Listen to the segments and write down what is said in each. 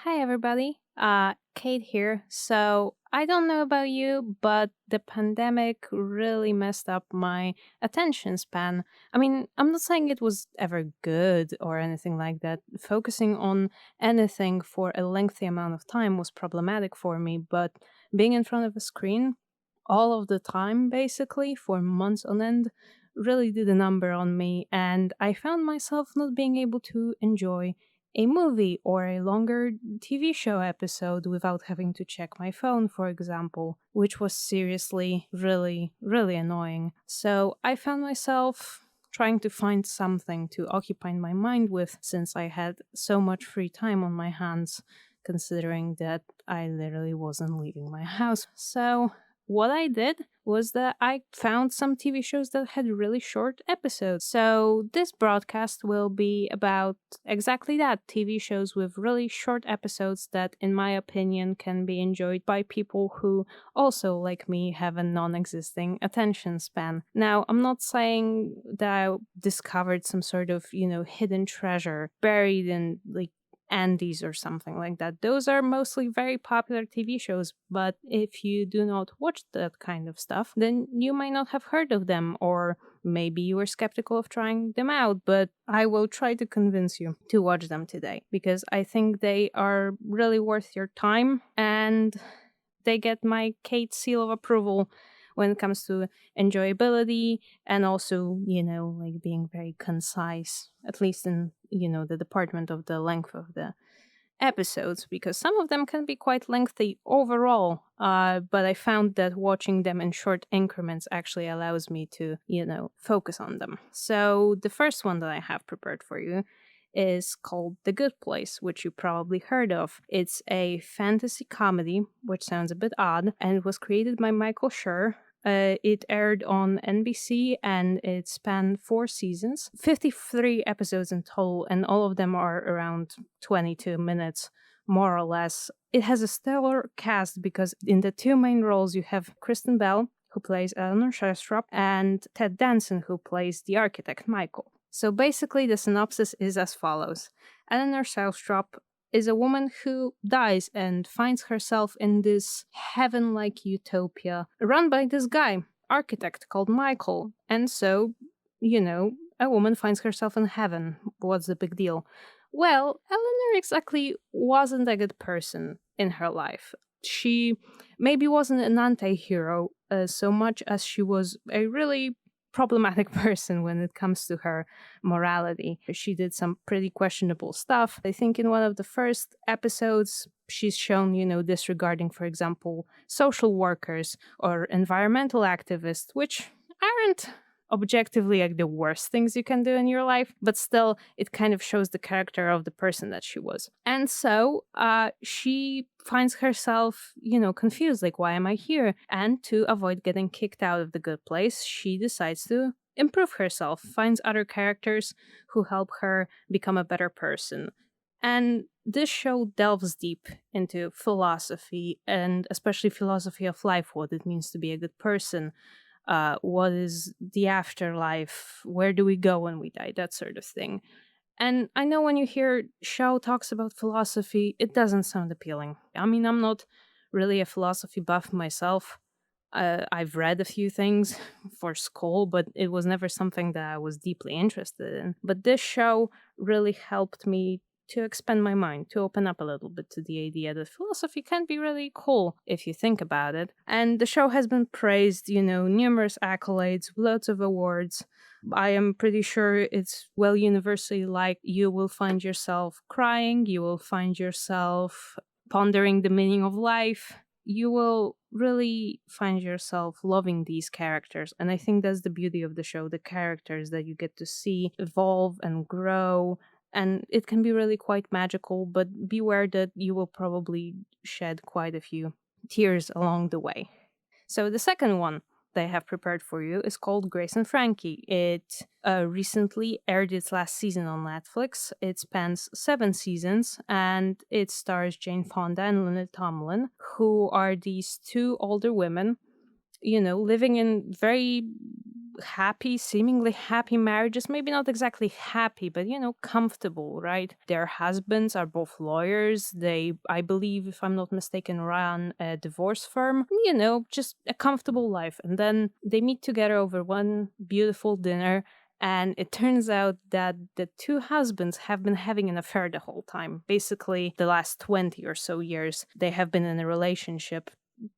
Hi, everybody. Kate here. So, I don't know about you, but the pandemic really messed up my attention span. I mean, I'm not saying it was ever good or anything like that. Focusing on anything for a lengthy amount of time was problematic for me, but being in front of a screen all of the time, basically, for months on end, really did a number on me. And I found myself not being able to enjoy a movie or a longer TV show episode without having to check my phone, for example, which was seriously really, really annoying. So I found myself trying to find something to occupy my mind with since I had so much free time on my hands, considering that I literally wasn't leaving my house. So what I did was that I found some TV shows that had really short episodes. So this broadcast will be about exactly that, TV shows with really short episodes that, in my opinion, can be enjoyed by people who also, like me, have a non existing attention span. Now, I'm not saying that I discovered some sort of, hidden treasure buried in like Andes or something like that. Those are mostly very popular TV shows, but if you do not watch that kind of stuff, then you might not have heard of them, or maybe you were skeptical of trying them out. But I will try to convince you to watch them today because I think they are really worth your time and they get my Kate seal of approval when it comes to enjoyability and also, like being very concise, at least in, the department of the length of the episodes, because some of them can be quite lengthy overall. But I found that watching them in short increments actually allows me to, focus on them. So the first one that I have prepared for you is called The Good Place, which you probably heard of. It's a fantasy comedy, which sounds a bit odd, and it was created by Michael Schur. It aired on NBC and it spanned 4 seasons, 53 episodes in total, and all of them are around 22 minutes, more or less. It has a stellar cast because in the two main roles you have Kristen Bell, who plays Eleanor Shellstrop, and Ted Danson, who plays the architect Michael. So basically, the synopsis is as follows. Eleanor Shellstrop is a woman who dies and finds herself in this heaven like utopia run by this guy, architect called Michael. And so, a woman finds herself in heaven. What's the big deal? Well, Eleanor exactly wasn't a good person in her life. She maybe wasn't an anti hero so much as she was a really problematic person when it comes to her morality. She did some pretty questionable stuff. I think in one of the first episodes, she's shown, disregarding, for example, social workers or environmental activists, which aren't objectively like the worst things you can do in your life, but still it kind of shows the character of the person that she was. And so she finds herself, confused, like, why am I here? And to avoid getting kicked out of the good place, she decides to improve herself, finds other characters who help her become a better person. And this show delves deep into philosophy and especially philosophy of life, what it means to be a good person, what is the afterlife, where do we go when we die, that sort of thing. And I know when you hear show talks about philosophy, it doesn't sound appealing. I mean, I'm not really a philosophy buff myself. I've read a few things for school, but it was never something that I was deeply interested in. But this show really helped me to expand my mind, to open up a little bit to the idea that philosophy can be really cool if you think about it. And the show has been praised, numerous accolades, loads of awards. I am pretty sure it's well universally liked. You will find yourself crying, you will find yourself pondering the meaning of life. You will really find yourself loving these characters. And I think that's the beauty of the show, the characters that you get to see evolve and grow, and it can be really quite magical, but beware that you will probably shed quite a few tears along the way. So the second one that I have prepared for you is called Grace and Frankie. It recently aired its last season on Netflix. It spans 7 seasons, and it stars Jane Fonda and Lily Tomlin, who are these two older women, living in very happy, seemingly happy marriages, maybe not exactly happy, but comfortable, right? Their husbands are both lawyers. They, I believe, if I'm not mistaken, run a divorce firm, just a comfortable life. And then they meet together over one beautiful dinner. And it turns out that the two husbands have been having an affair the whole time. Basically, the last 20 or so years, they have been in a relationship,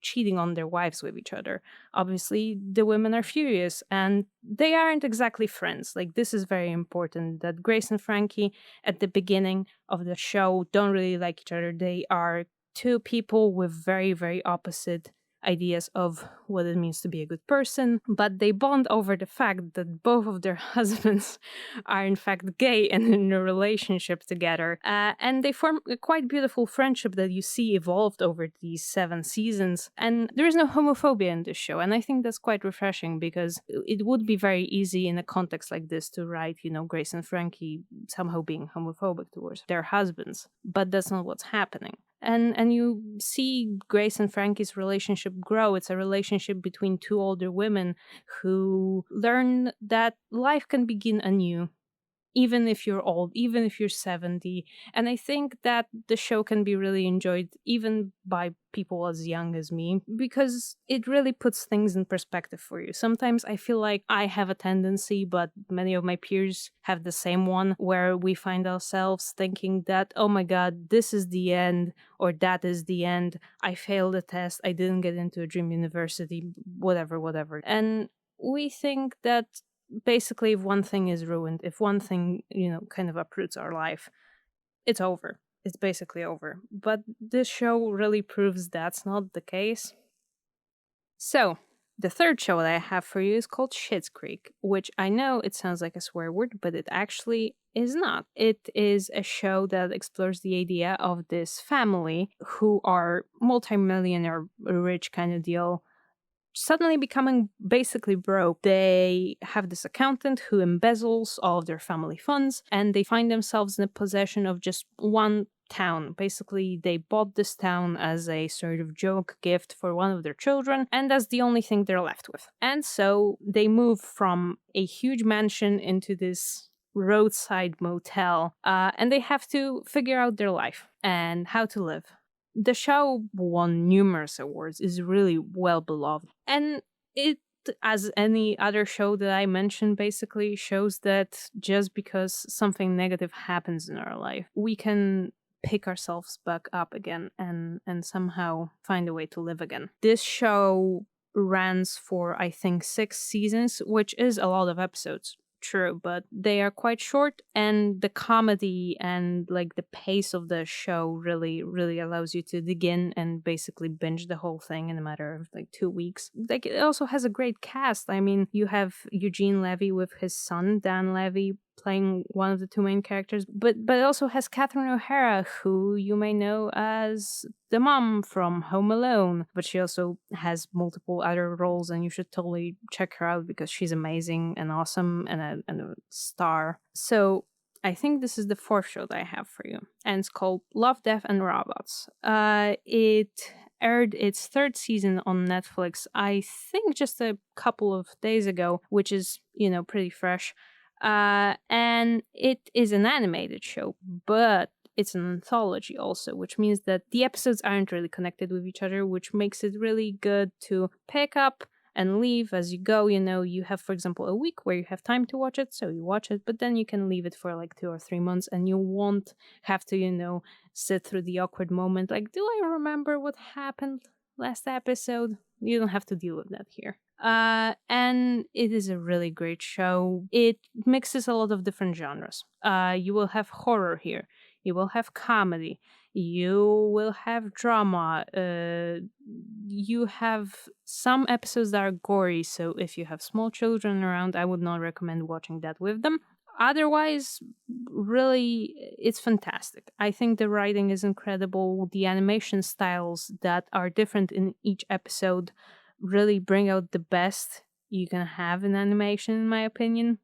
cheating on their wives with each other. Obviously, the women are furious and they aren't exactly friends. Like, this is very important that Grace and Frankie at the beginning of the show don't really like each other. They are two people with very, very opposite ideas of what it means to be a good person, but they bond over the fact that both of their husbands are in fact gay and in a relationship together. And they form a quite beautiful friendship that you see evolved over these 7 seasons. And there is no homophobia in this show. And I think that's quite refreshing because it would be very easy in a context like this to write, Grace and Frankie somehow being homophobic towards their husbands. But that's not what's happening. And you see Grace and Frankie's relationship grow. It's a relationship between two older women who learn that life can begin anew, even if you're old, even if you're 70. And I think that the show can be really enjoyed even by people as young as me because it really puts things in perspective for you. Sometimes I feel like I have a tendency, but many of my peers have the same one, where we find ourselves thinking that, oh my God, this is the end, or that is the end. I failed a test. I didn't get into a dream university, whatever, whatever. And we think that basically if one thing is ruined, if one thing, kind of uproots our life, it's over. It's basically over. But this show really proves that's not the case. So, the third show that I have for you is called Schitt's Creek, which I know it sounds like a swear word, but it actually is not. It is a show that explores the idea of this family who are multimillionaire rich kind of deal, suddenly becoming basically broke. They have this accountant who embezzles all of their family funds, and they find themselves in the possession of just one town. Basically, they bought this town as a sort of joke gift for one of their children, and that's the only thing they're left with. And so they move from a huge mansion into this roadside motel, and they have to figure out their life and how to live. The show won numerous awards, is really well beloved, and it, as any other show that I mentioned, basically shows that just because something negative happens in our life, we can pick ourselves back up again and somehow find a way to live again. This show runs for, I think, 6 seasons, which is a lot of episodes. True, but they are quite short, and the comedy and like the pace of the show really, really allows you to dig in and basically binge the whole thing in a matter of like 2 weeks. Like, it also has a great cast. I mean, you have Eugene Levy with his son Dan Levy playing one of the two main characters, but it also has Catherine O'Hara, who you may know as the mom from Home Alone, but she also has multiple other roles, and you should totally check her out because she's amazing and awesome and a star. So I think this is the fourth show that I have for you, and it's called Love, Death, and Robots. It aired its third season on Netflix, I think just a couple of days ago, which is, pretty fresh. And it is an animated show, but it's an anthology also, which means that the episodes aren't really connected with each other, which makes it really good to pick up and leave as you go. You have, for example, a week where you have time to watch it, so you watch it, but then you can leave it for like 2 or 3 months and you won't have to, sit through the awkward moment. Like, do I remember what happened last episode? You don't have to deal with that here. And it is a really great show. It mixes a lot of different genres. You will have horror here. You will have comedy. You will have drama. You have some episodes that are gory, so if you have small children around, I would not recommend watching that with them. Otherwise, really, it's fantastic. I think the writing is incredible. The animation styles that are different in each episode really bring out the best you can have in animation, in my opinion.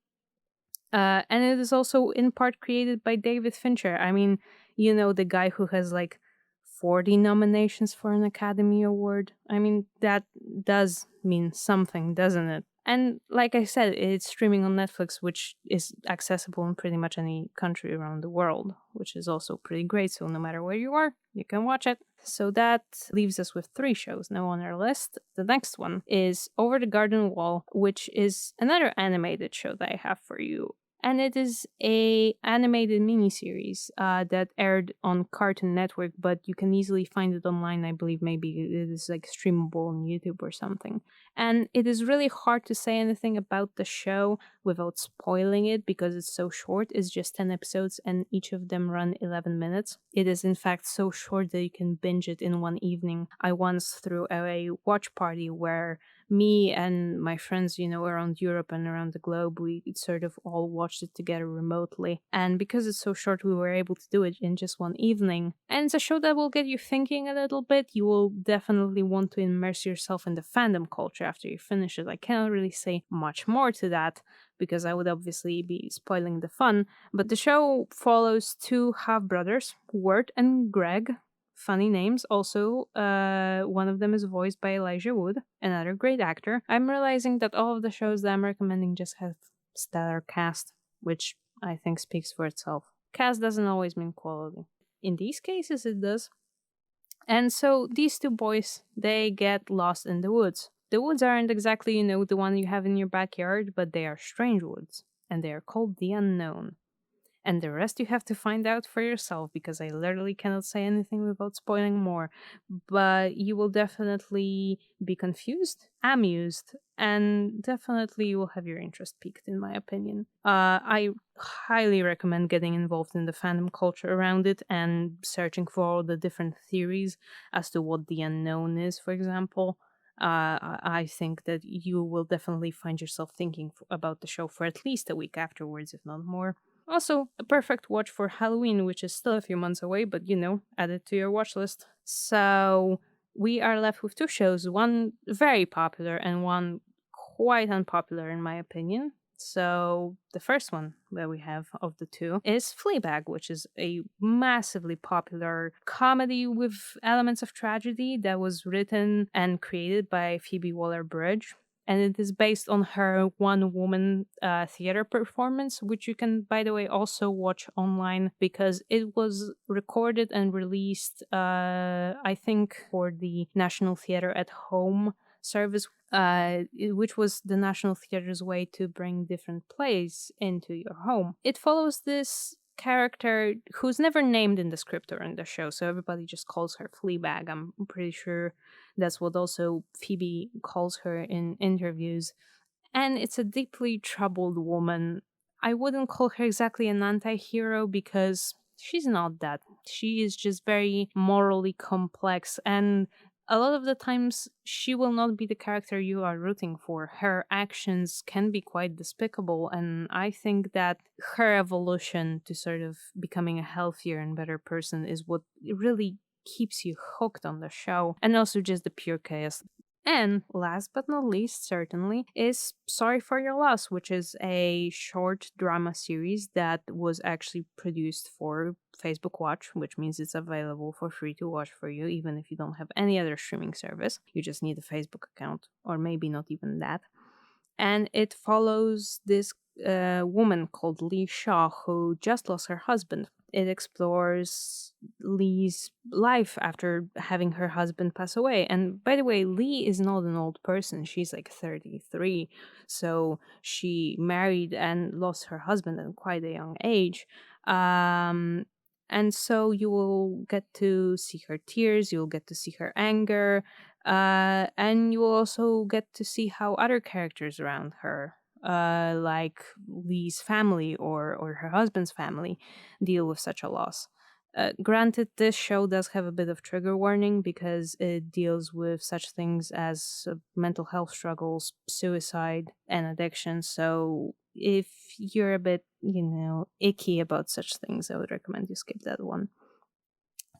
And it is also in part created by David Fincher. I mean, the guy who has like 40 nominations for an Academy Award. I mean, that does mean something, doesn't it? And like I said, it's streaming on Netflix, which is accessible in pretty much any country around the world, which is also pretty great. So no matter where you are, you can watch it. So that leaves us with three shows now on our list. The next one is Over the Garden Wall, which is another animated show that I have for you. And it is a animated miniseries that aired on Cartoon Network, but you can easily find it online. I believe maybe it is like streamable on YouTube or something. And it is really hard to say anything about the show without spoiling it because it's so short. It's just 10 episodes and each of them run 11 minutes. It is, in fact, so short that you can binge it in one evening. I once threw a watch party where me and my friends, around Europe and around the globe, we sort of all watched it together remotely. And because it's so short, we were able to do it in just one evening. And it's a show that will get you thinking a little bit. You will definitely want to immerse yourself in the fandom culture after you finish it. I cannot really say much more to that because I would obviously be spoiling the fun. But the show follows two half brothers, Wirt and Greg. Funny names. Also, one of them is voiced by Elijah Wood, another great actor. I'm realizing that all of the shows that I'm recommending just have stellar cast, which I think speaks for itself. Cast doesn't always mean quality. In these cases, it does. And so these two boys, they get lost in the woods. The woods aren't exactly, the one you have in your backyard, but they are strange woods, and they are called the unknown. And the rest you have to find out for yourself because I literally cannot say anything without spoiling more. But you will definitely be confused, amused, and definitely you will have your interest piqued, in my opinion. I highly recommend getting involved in the fandom culture around it and searching for all the different theories as to what the unknown is, for example. I think that you will definitely find yourself thinking about the show for at least a week afterwards, if not more. Also, a perfect watch for Halloween, which is still a few months away, but add it to your watch list. So, we are left with two shows, one very popular and one quite unpopular, in my opinion. So, the first one that we have of the two is Fleabag, which is a massively popular comedy with elements of tragedy that was written and created by Phoebe Waller Bridge, and it is based on her one woman theater performance, which you can, by the way, also watch online because it was recorded and released, I think, for the National Theater at Home service, which was the National Theater's way to bring different plays into your home. It follows this character who's never named in the script or in the show, so everybody just calls her Fleabag. I'm pretty sure that's what also Phoebe calls her in interviews. And it's a deeply troubled woman. I wouldn't call her exactly an anti hero because she's not that. She is just very morally complex, and a lot of the times she will not be the character you are rooting for. Her actions can be quite despicable, and I think that her evolution to sort of becoming a healthier and better person is what really keeps you hooked on the show, and also just the pure chaos. And last but not least, certainly, is Sorry for Your Loss, which is a short drama series that was actually produced for Facebook Watch, which means it's available for free to watch for you, even if you don't have any other streaming service. You just need a Facebook account, or maybe not even that. And it follows this woman called Lee Shaw who just lost her husband. It explores Lee's life after having her husband pass away. And by the way, Lee is not an old person. She's like 33. So she married and lost her husband at quite a young age. And so you will get to see her tears, you'll get to see her anger, and you will also get to see how other characters around her, like Lee's family or her husband's family, deal with such a loss. Granted, this show does have a bit of trigger warning because it deals with such things as mental health struggles, suicide, and addiction. So if you're a bit, icky about such things, I would recommend you skip that one.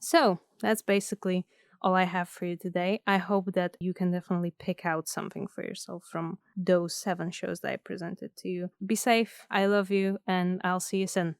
So that's basically all I have for you today. I hope that you can definitely pick out something for yourself from those 7 shows that I presented to you. Be safe, I love you, and I'll see you soon.